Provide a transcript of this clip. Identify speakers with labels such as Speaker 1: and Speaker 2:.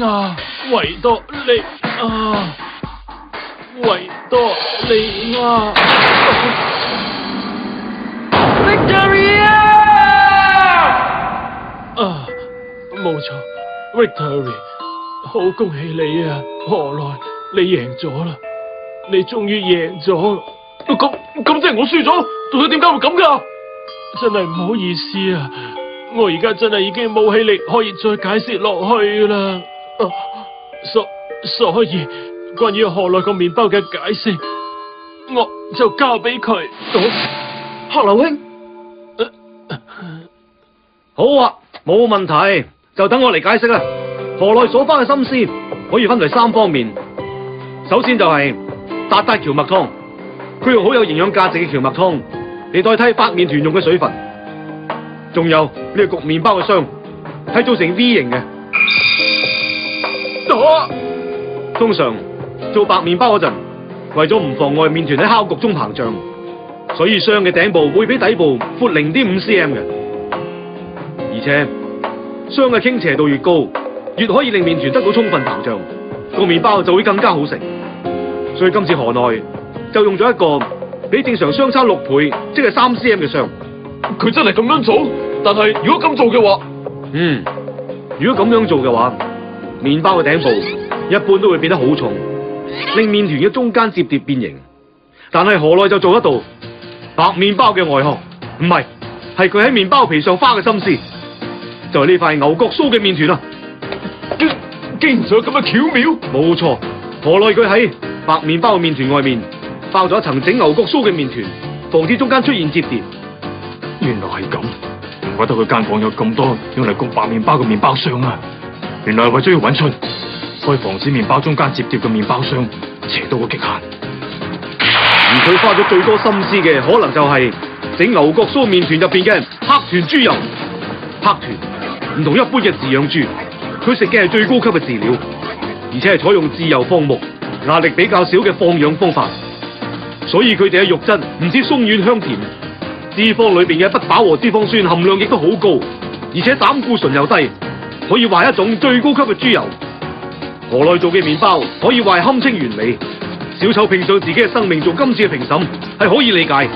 Speaker 1: 啊，維多利啊，維多利亞 ，Victory 啊！冇錯 ，Victory， 好恭喜你啊，何來你贏咗啦？你終於贏咗，咁即係我輸咗？到底點解會咁噶？真係唔好意思啊！我而家真係已經冇氣力可以再解釋落去啦。所以關於何來個麵包嘅解釋，我就交俾佢。
Speaker 2: 黑流兄，好啊，冇問題，就等我嚟解釋啦。何來所花嘅心思可以分為3方面。首先就係達達蕎麥湯，佢用好有營養價值嘅蕎麥湯嚟代替白麵團用嘅水分。仲有呢個焗麵包嘅箱係做成 V 型嘅。通常做白麵包嗰陣，為咗唔妨礙麵團喺烤焗中膨脹，所以箱嘅頂部會比底部闊0.5 cm 嘅。而且箱嘅傾斜度越高，越可以令麵團得到充分膨脹，個麵包就會更加好食。所以今次河內就用咗一個比正常相差6倍，即係3 cm 嘅箱。
Speaker 1: 佢真係咁樣做，但係如果咁做嘅話，
Speaker 2: 如果咁樣做嘅話，麵包嘅頂部一般都會變得好重，令麵團嘅中間摺疊變形。但係河內就做得到，白麵包嘅外殼唔係，係佢喺麵包皮上花嘅心思，就係呢塊牛角酥嘅麵團啊！
Speaker 1: 竟然仲有咁嘅巧妙？
Speaker 2: 冇錯，河內佢喺白麵包嘅麵團外面包咗一層整牛角酥嘅麵團，防止中間出現摺疊。
Speaker 1: 原來係咁，唔怪得佢間房有咁多用嚟焗白麵包嘅麵包箱啊！原來係為咗要揾出可以防止麵包中間摺疊嘅麵包箱斜到個極限。
Speaker 2: 而佢花咗最多心思嘅，可能就係整牛角酥麵團入邊嘅黑豚豬油。黑豚唔同一般嘅飼養豬，佢食嘅係最高級嘅飼料，而且係採用自由放牧、壓力比較少嘅放養方法，所以佢哋嘅肉質唔止鬆軟香甜，脂肪裏邊嘅不飽和脂肪酸含量亦都好高，而且膽固醇又低，可以話係一種最高級嘅豬油。河內做嘅麵包可以話係堪稱完美。小丑拼上自己嘅生命做今次嘅評審係可以理解。